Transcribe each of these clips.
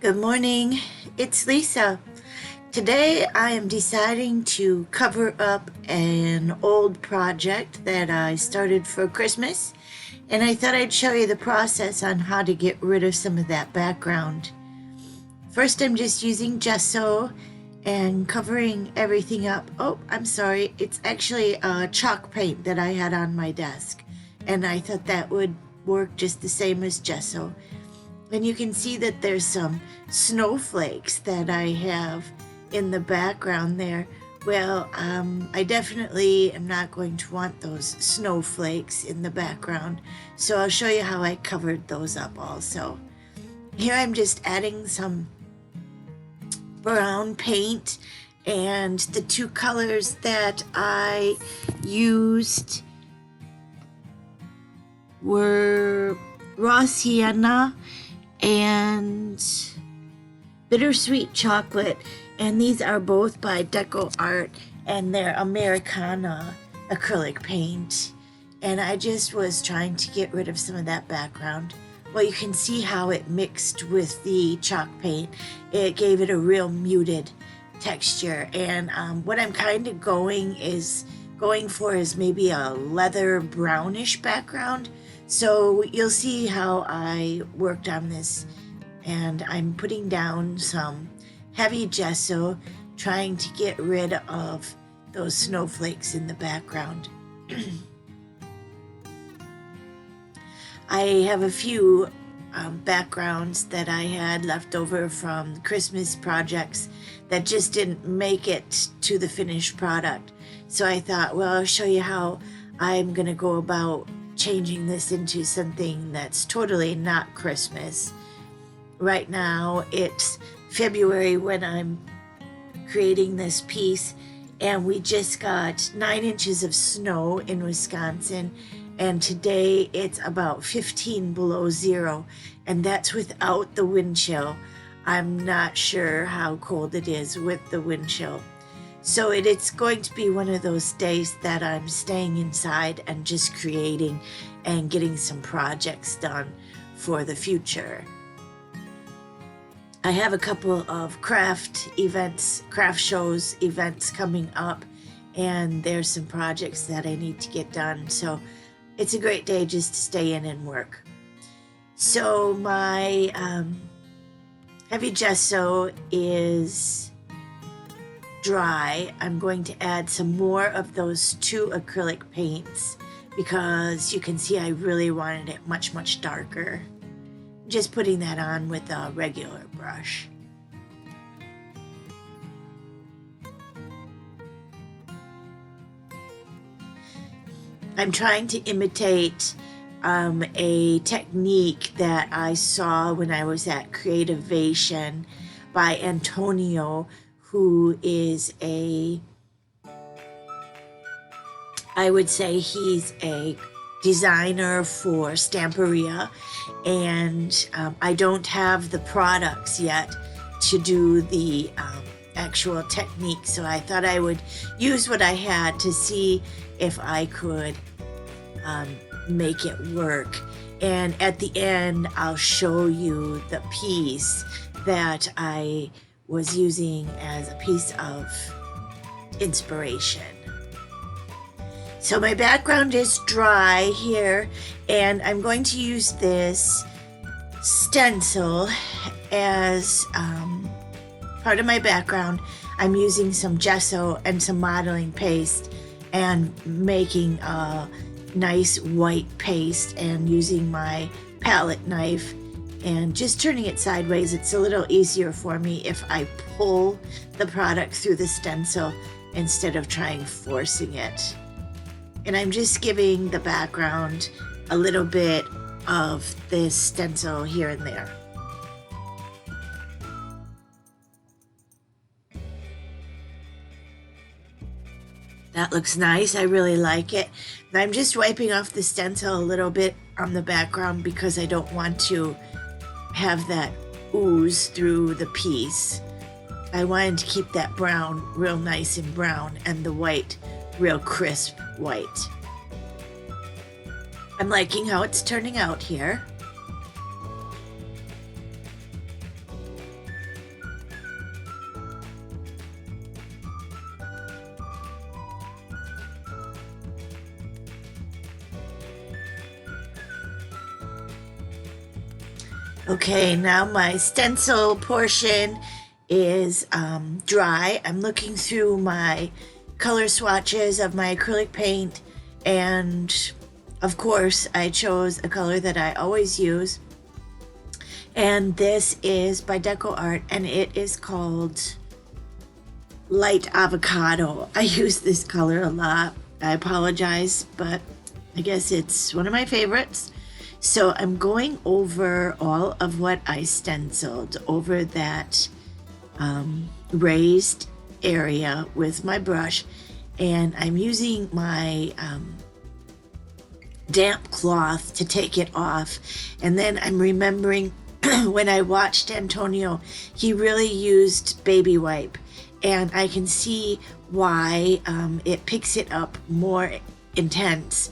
Good morning, it's Lisa. Today I am deciding to cover up an old project that I started for Christmas, and I thought I'd show you the process on how to get rid of some of that background. First, I'm just using gesso and covering everything up. Oh, I'm sorry, it's actually chalk paint that I had on my desk, and I thought that would work just the same as gesso. And you can see that there's some snowflakes that I have in the background there. Well, I definitely am not going to want those snowflakes in the background, so I'll show you how I covered those up also. Here I'm just adding some brown paint, and the two colors that I used were raw sienna and bittersweet chocolate, and these are both by Deco Art, and they're Americana acrylic paint. And I just was trying to get rid of some of that background. Well, you can see how it mixed with the chalk paint. It gave it a real muted texture, and what I'm kind of going for is maybe a leather brownish background. So you'll see how I worked on this, and I'm putting down some heavy gesso, trying to get rid of those snowflakes in the background. I have a few backgrounds that I had left over from Christmas projects that just didn't make it to the finished product. So I thought, well, I'll show you how I'm gonna go about changing this into something that's totally not Christmas. Right now it's February when I'm creating this piece, and we just got 9 inches of snow in Wisconsin, and today it's about 15 below zero, and that's without the wind chill. I'm not sure how cold it is with the wind chill. So it's going to be one of those days that I'm staying inside and just creating and getting some projects done for the future. I have a couple of craft shows events coming up, and there's some projects that I need to get done. So it's a great day just to stay in and work. So my heavy gesso is dry. I'm going to add some more of those two acrylic paints because you can see I really wanted it much darker. Just putting that on with a regular brush. I'm trying to imitate a technique that I saw when I was at Creativation by Antonio, who is I would say he's a designer for Stamperia, and I don't have the products yet to do the actual technique, so I thought I would use what I had to see if I could make it work. And at the end I'll show you the piece that I was using as a piece of inspiration. So my background is dry here, and I'm going to use this stencil as part of my background. I'm using some gesso and some modeling paste and making a nice white paste, and using my palette knife and just turning it sideways. It's a little easier for me if I pull the product through the stencil instead of trying forcing it. And I'm just giving the background a little bit of this stencil here and there. That looks nice. I really like it. And I'm just wiping off the stencil a little bit on the background because I don't want to have that ooze through the piece. I wanted to keep that brown real nice and brown, and the white real crisp white. I'm liking how it's turning out here. Okay, now my stencil portion is dry. I'm looking through my color swatches of my acrylic paint, and of course I chose a color that I always use, and this is by Deco Art, and it is called Light Avocado. I use this color a lot. I apologize, but I guess it's one of my favorites. So I'm going over all of what I stenciled over that raised area with my brush, and I'm using my damp cloth to take it off. And then I'm remembering when I watched Antonio, he really used baby wipe, and I can see why it picks it up more intense.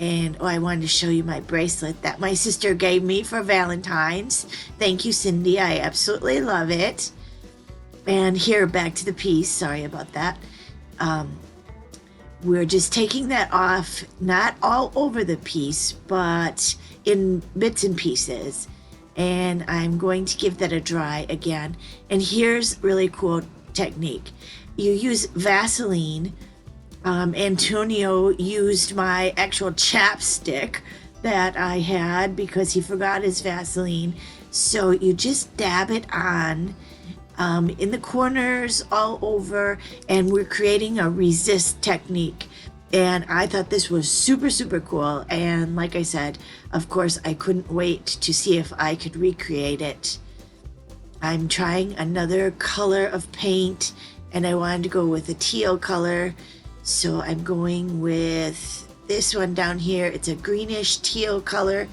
And I wanted to show you my bracelet that my sister gave me for Valentine's. Thank you, Cindy. I absolutely love it. And here, back to the piece. Sorry about that. We're just taking that off, not all over the piece, but in bits and pieces. And I'm going to give that a dry again. And here's really cool technique. You use Vaseline. Antonio used my actual chapstick that I had because he forgot his Vaseline. So you just dab it on in the corners all over, and we're creating a resist technique. And I thought this was super, super cool. And like I said, of course, I couldn't wait to see if I could recreate it. I'm trying another color of paint, and I wanted to go with a teal color. So I'm going with this one down here. It's a greenish teal color.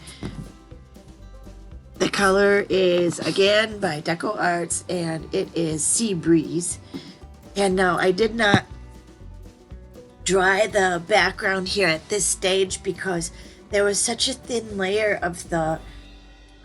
The color is, again, by Deco Arts, and it is Sea Breeze. And now I did not dry the background here at this stage because there was such a thin layer of the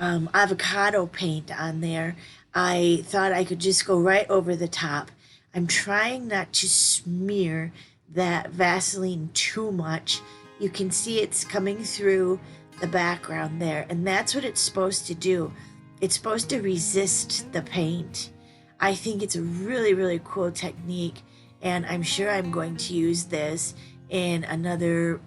avocado paint on there. I thought I could just go right over the top. I'm trying not to smear that Vaseline too much. You can see it's coming through the background there, and that's what it's supposed to do. It's supposed to resist the paint. I think it's a really, really cool technique, and I'm sure I'm going to use this in another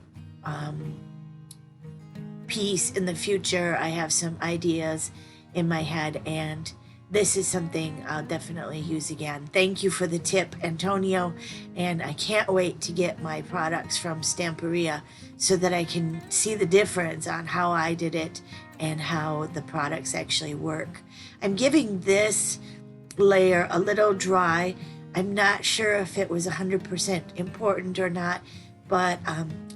piece in the future. I have some ideas in my head, and this is something I'll definitely use again. Thank you for the tip, Antonio, and I can't wait to get my products from Stamperia so that I can see the difference on how I did it and how the products actually work. I'm giving this layer a little dry. I'm not sure if it was 100% important or not, but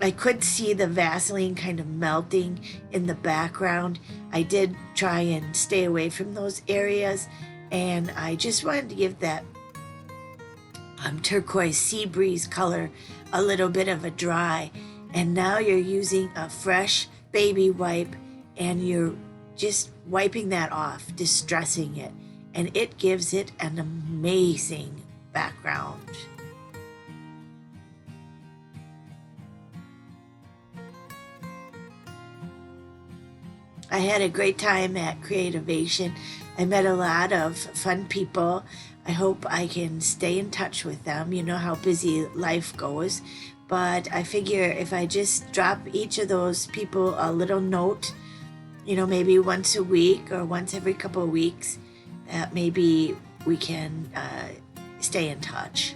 I could see the Vaseline kind of melting in the background. I did try and stay away from those areas, and I just wanted to give that turquoise sea breeze color a little bit of a dry. And now you're using a fresh baby wipe, and you're just wiping that off, distressing it, and it gives it an amazing background. I had a great time at Creativation. I met a lot of fun people. I hope I can stay in touch with them. You know how busy life goes. But I figure if I just drop each of those people a little note, maybe once a week or once every couple of weeks, that maybe we can stay in touch.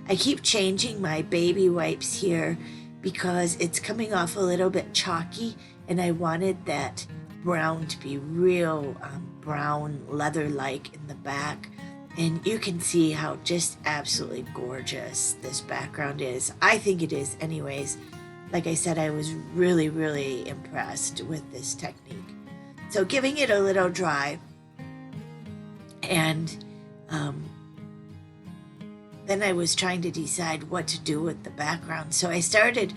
I keep changing my baby wipes here because it's coming off a little bit chalky, and I wanted that brown to be real brown leather-like in the back. And you can see how just absolutely gorgeous this background is. I think it is anyways. Like I said, I was really, really impressed with this technique. So giving it a little dry, and then I was trying to decide what to do with the background. So I started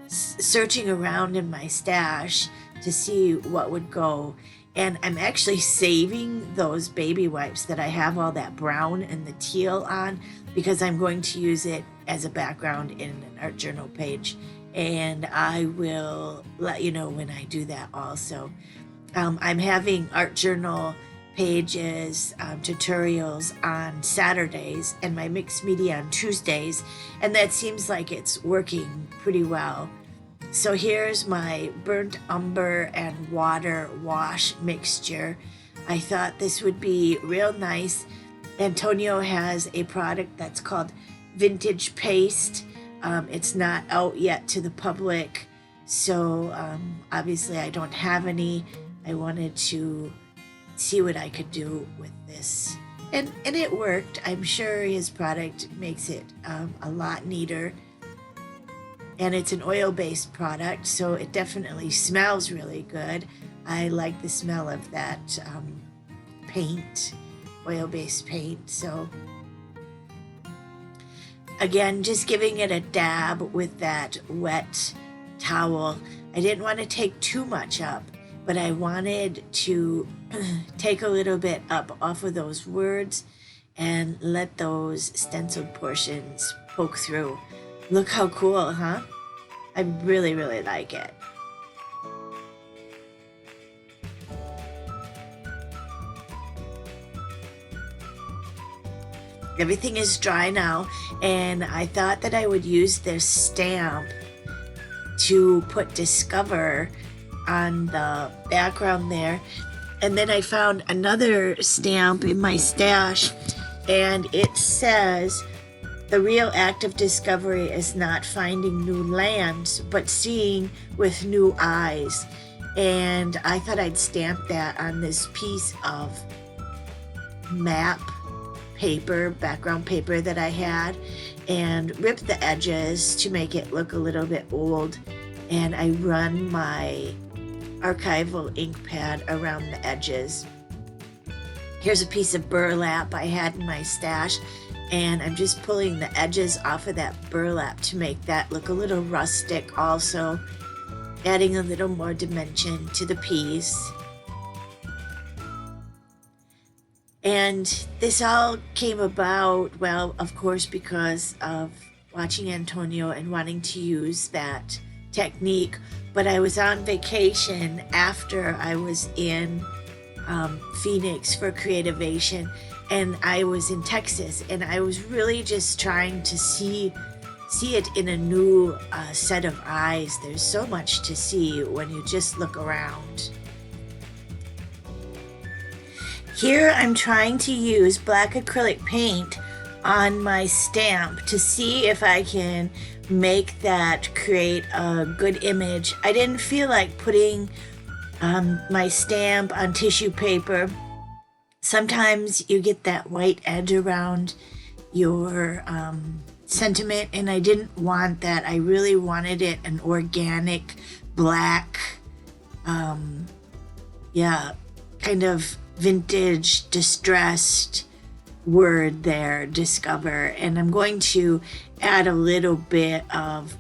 searching around in my stash to see what would go. And I'm actually saving those baby wipes that I have all that brown and the teal on, because I'm going to use it as a background in an art journal page. And I will let you know when I do that also. I'm having art journal pages, tutorials on Saturdays, and my mixed media on Tuesdays, and that seems like it's working pretty well. So here's my burnt umber and water wash mixture. I thought this would be real nice. Antonio has a product that's called Vintage Paste. It's not out yet to the public, so obviously I don't have any. I wanted to see what I could do with this, and it worked. I'm sure his product makes it a lot neater, and it's an oil-based product, so it definitely smells really good. I like the smell of that paint, oil-based paint. So again, just giving it a dab with that wet towel. I didn't want to take too much up, but I wanted to take a little bit up off of those words and let those stenciled portions poke through. Look how cool, huh? I really, really like it. Everything is dry now, and I thought that I would use this stamp to put Discover on the background there. And then I found another stamp in my stash, and it says, "The real act of discovery is not finding new lands, but seeing with new eyes." And I thought I'd stamp that on this piece of map paper, background paper that I had, and rip the edges to make it look a little bit old. And I run my archival ink pad around the edges. Here's a piece of burlap I had in my stash, and I'm just pulling the edges off of that burlap to make that look a little rustic, also adding a little more dimension to the piece. And this all came about, well, of course, because of watching Antonio and wanting to use that technique. But I was on vacation after I was in Phoenix for Creativation, and I was in Texas, and I was really just trying to see it in a new set of eyes. There's so much to see when you just look around. Here I'm trying to use black acrylic paint on my stamp to see if I can make that create a good image. I didn't feel like putting my stamp on tissue paper. Sometimes you get that white edge around your sentiment, and I didn't want that. I really wanted it an organic black, kind of vintage, distressed word there, discover. And I'm going to add a little bit of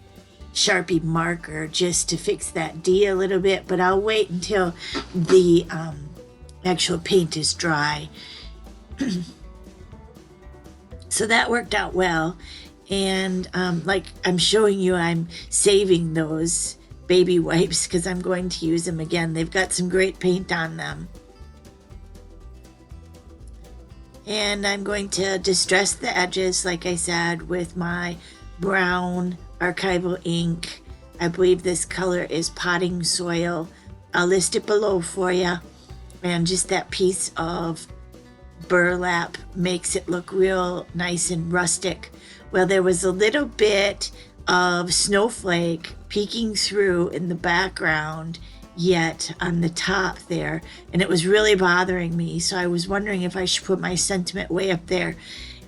Sharpie marker just to fix that D a little bit, but I'll wait until the actual paint is dry. So that worked out well. And like I'm showing you, I'm saving those baby wipes because I'm going to use them again. They've got some great paint on them. And I'm going to distress the edges, like I said, with my brown archival ink. I believe this color is Potting Soil. I'll list it below for you. And just that piece of burlap makes it look real nice and rustic. Well, there was a little bit of snowflake peeking through in the background yet on the top there, and it was really bothering me. So I was wondering if I should put my sentiment way up there,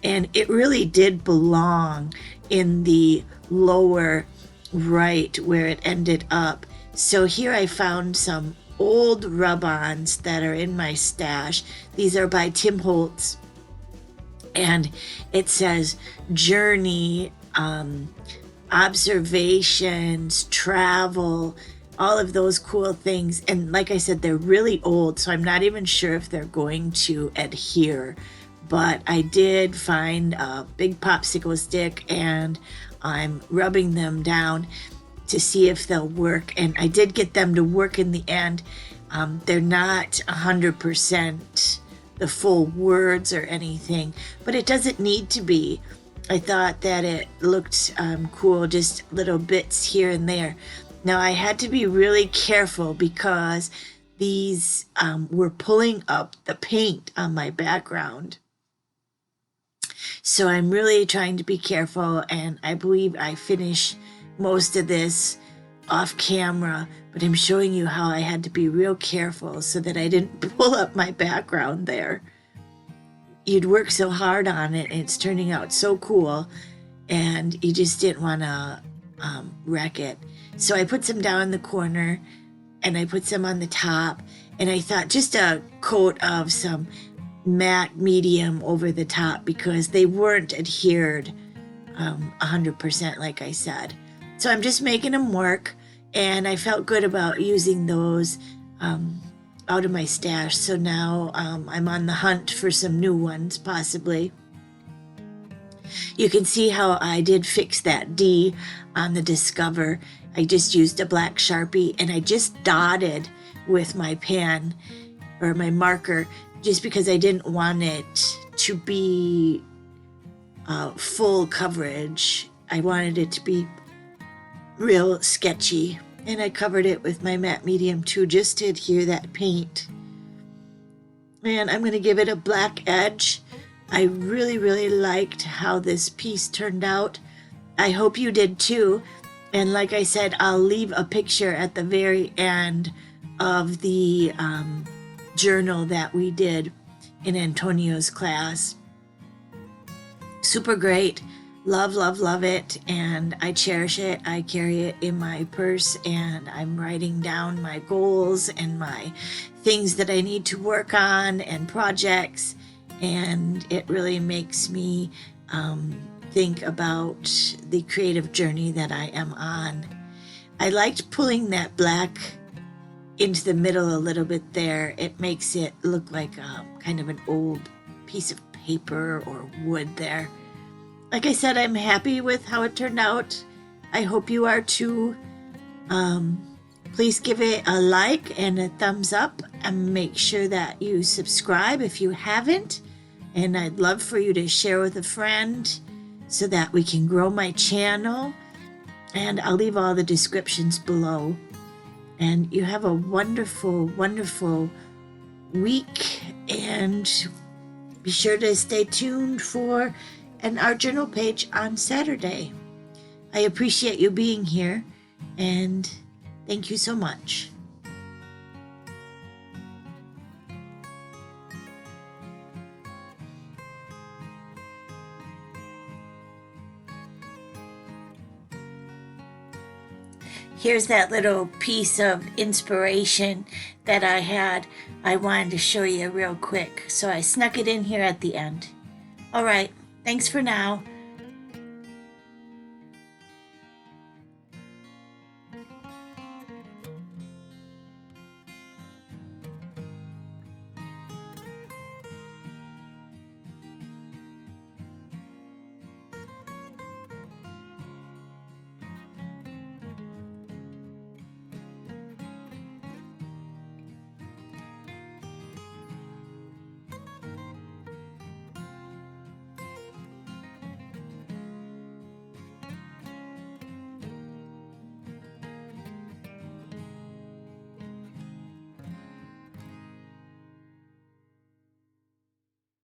and it really did belong in the lower right where it ended up. So here I found some old rub-ons that are in my stash. These are by Tim Holtz, and it says journey, observations, travel, all of those cool things. And like I said, they're really old, so I'm not even sure if they're going to adhere. But I did find a big popsicle stick, and I'm rubbing them down. to see if they'll work. And I did get them to work in the end. They're not 100% the full words or anything, but it doesn't need to be. I thought that it looked cool, just little bits here and there. Now I had to be really careful because these were pulling up the paint on my background. So I'm really trying to be careful, and I believe I finished most of this off camera, but I'm showing you how I had to be real careful so that I didn't pull up my background there. You'd work so hard on it, and it's turning out so cool, and you just didn't want to wreck it. So I put some down in the corner, and I put some on the top, and I thought just a coat of some matte medium over the top because they weren't adhered 100% like I said. So I'm just making them work, and I felt good about using those out of my stash. So now I'm on the hunt for some new ones, possibly. You can see how I did fix that D on the Discover. I just used a black Sharpie, and I just dotted with my pen or my marker just because I didn't want it to be full coverage. I wanted it to be real sketchy, and I covered it with my matte medium too, just to adhere that paint. And I'm going to give it a black edge. I really, really liked how this piece turned out. I hope you did too. And like I said, I'll leave a picture at the very end of the journal that we did in Antonio's class. Super great. Love, love, love it. And I cherish it. I carry it in my purse, and I'm writing down my goals and my things that I need to work on and projects. And it really makes me think about the creative journey that I am on. I liked pulling that black into the middle a little bit there. It makes it look like kind of an old piece of paper or wood there. Like I said, I'm happy with how it turned out. I hope you are too. Please give it a like and a thumbs up, and make sure that you subscribe if you haven't. And I'd love for you to share with a friend so that we can grow my channel. And I'll leave all the descriptions below. And you have a wonderful, wonderful week. And be sure to stay tuned for an art journal page on Saturday. I appreciate you being here, and thank you so much. Here's that little piece of inspiration that I had. I wanted to show you real quick, so I snuck it in here at the end. All right, thanks for now.